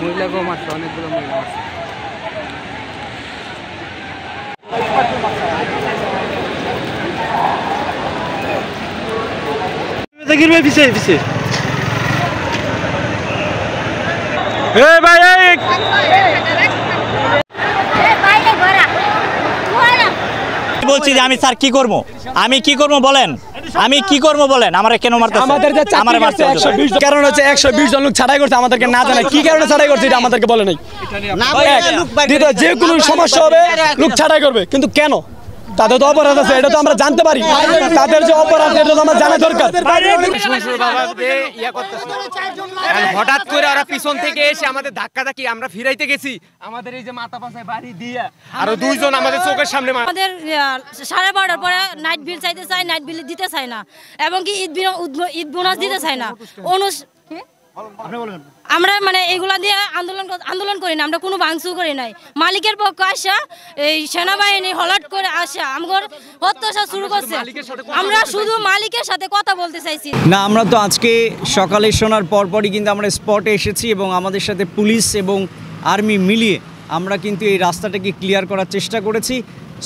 মহিলাকেও মারছে, অনেকগুলো মহিলা মারছে। বলছি যে আমি স্যার কি করব, আমি কি করব বলেন, আমি কি করব বলেন, আমারে কেন মারতেছে? আমাদের যে আমারে মারছে 120 কারণ হচ্ছে 120 জন লোক ছাড়াই করতে, আমাদেরকে না জানায় কি কারণে ছাড়াই করছে এটা আমাদেরকে বলে নাই। যে কোনো সমস্যা হবে লোক ছাড়াই করবে, কিন্তু কেন? তাদের তো অপরাধ আছে, এটা তো আমরা জানতে পারি। তাদের যে অপরাধ এটা তো আমরা জানা দরকার। হঠাৎ করে ওরা পিছন থেকে এসে আমাদের ধাক্কি আমরা ফিরাইতে গেছি, আমাদের এই যে মাথা পাশায় বাড়ি দিয়া আরো দুইজন আমাদের চোখের সামনে। আমাদের 12:30 পরে নাইট বিল চাইতে চাই, নাইট বিল দিতে চায় না, এবং কি ঈদ বোনাস দিতে চায় না। আমরা মানে এগুলা দিয়ে আন্দোলন করি না, আমরা কোনো ভাঙচুর করি নাই। মালিকের পক্ষ আসা এই সেনাবাহিনী হলট করে আসা আমগর অত্যাচার শুরু করছে। আমরা শুধু মালিকের সাথে কথা বলতে চাইছি না। আমরা তো আজকে সকালে শোনার পরপরই কিন্তু আমরা স্পটে এসেছি এবং আমাদের সাথে পুলিশ এবং আর্মি মিলিয়ে আমরা কিন্তু এই রাস্তাটাকে ক্লিয়ার করার চেষ্টা করেছি।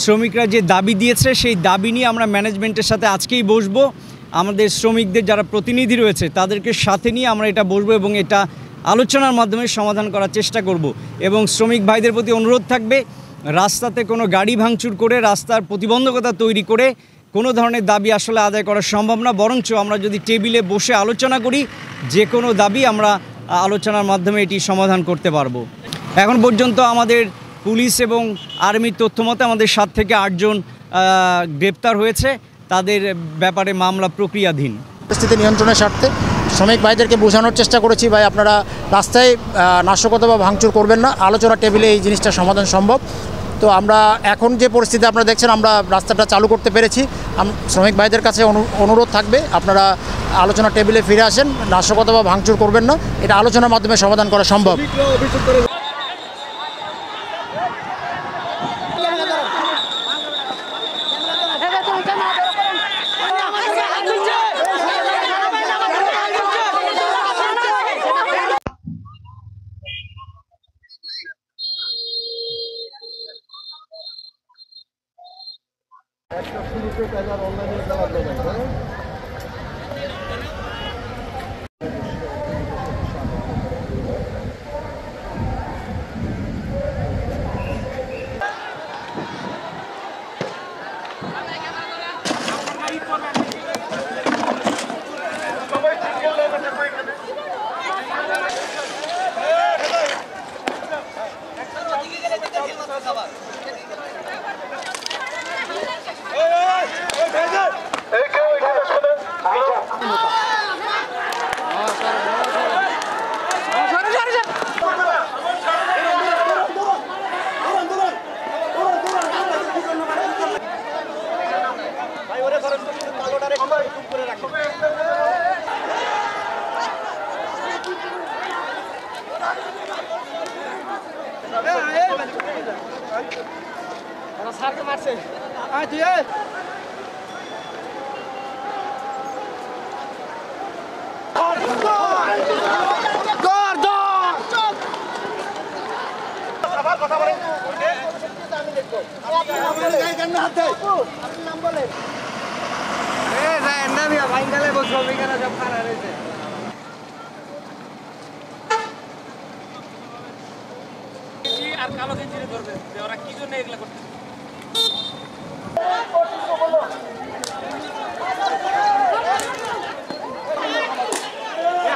শ্রমিকরা যে দাবি দিয়েছে সেই দাবি নিয়ে আমরা ম্যানেজমেন্টের সাথে আজকেই বসবো। আমাদের শ্রমিকদের যারা প্রতিনিধি রয়েছে তাদেরকে সাথে নিয়ে আমরা এটা বসবো এবং এটা আলোচনার মাধ্যমে সমাধান করার চেষ্টা করব। এবং শ্রমিক ভাইদের প্রতি অনুরোধ থাকবে, রাস্তাতে কোনো গাড়ি ভাঙচুর করে রাস্তার প্রতিবন্ধকতা তৈরি করে কোনো ধরনের দাবি আসলে আদায় করা সম্ভব না। বরঞ্চ আমরা যদি টেবিলে বসে আলোচনা করি, যে কোনো দাবি আমরা আলোচনার মাধ্যমে এটি সমাধান করতে পারবো। এখন পর্যন্ত আমাদের পুলিশ এবং আর্মির তথ্য মতে আমাদের 7 থেকে 8 জন গ্রেপ্তার হয়েছে, তাদের ব্যাপারে মামলা প্রক্রিয়াধীন। পরিস্থিতি নিয়ন্ত্রণের স্বার্থে শ্রমিক ভাইদেরকে বোঝানোর চেষ্টা করেছি, ভাই আপনারা রাস্তায় নাশকতা বা ভাঙচুর করবেন না, আলোচনা টেবিলে এই জিনিসটা সমাধান সম্ভব। তো আমরা এখন যে পরিস্থিতি আপনারা দেখছেন, আমরা রাস্তাটা চালু করতে পেরেছি। শ্রমিক ভাইদের কাছে অনুরোধ থাকবে, আপনারা আলোচনা টেবিলে ফিরে আসেন, নাশকতা বা ভাঙচুর করবেন না, এটা আলোচনার মাধ্যমে সমাধান করা সম্ভব। স্যারকে মারছে। আর কালো গেঞ্জিরে ধরবে, ওরা কি জন্য এগুলা করতে?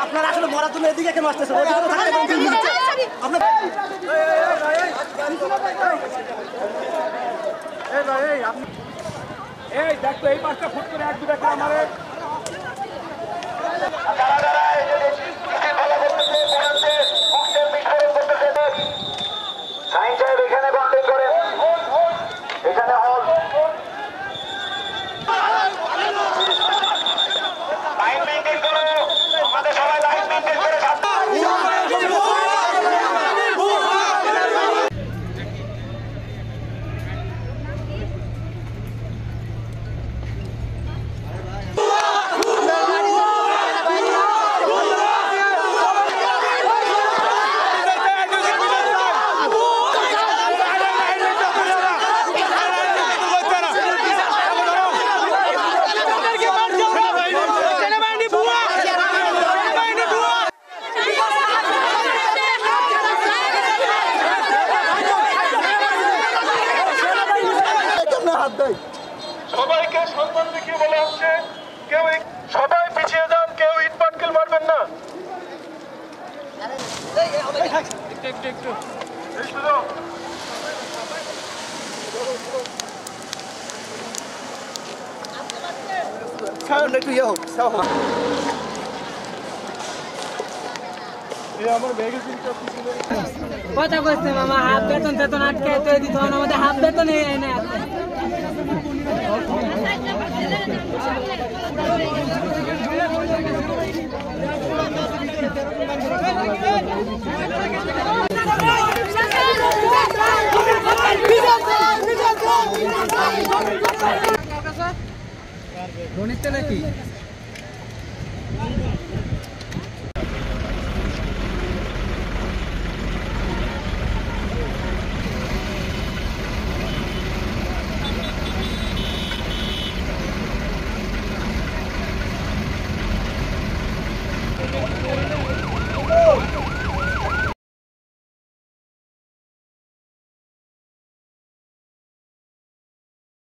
আপনারা আসলে মরার জন্য এদিকে কেন আসতেছে? এই দেখো এই পাঁচটা ফুট করে এক দুটা আমারে সম্মান দেখিয়ে বলা হচ্ছে কেউ সবাই পিছিয়ে যান, কেউ ইট পাটকেল মারবেন না। কথা করছে মামা, হাফ বেতন বেতন আটকে দিত আমাদের, হাফ বেতন এনে গণিত নাকি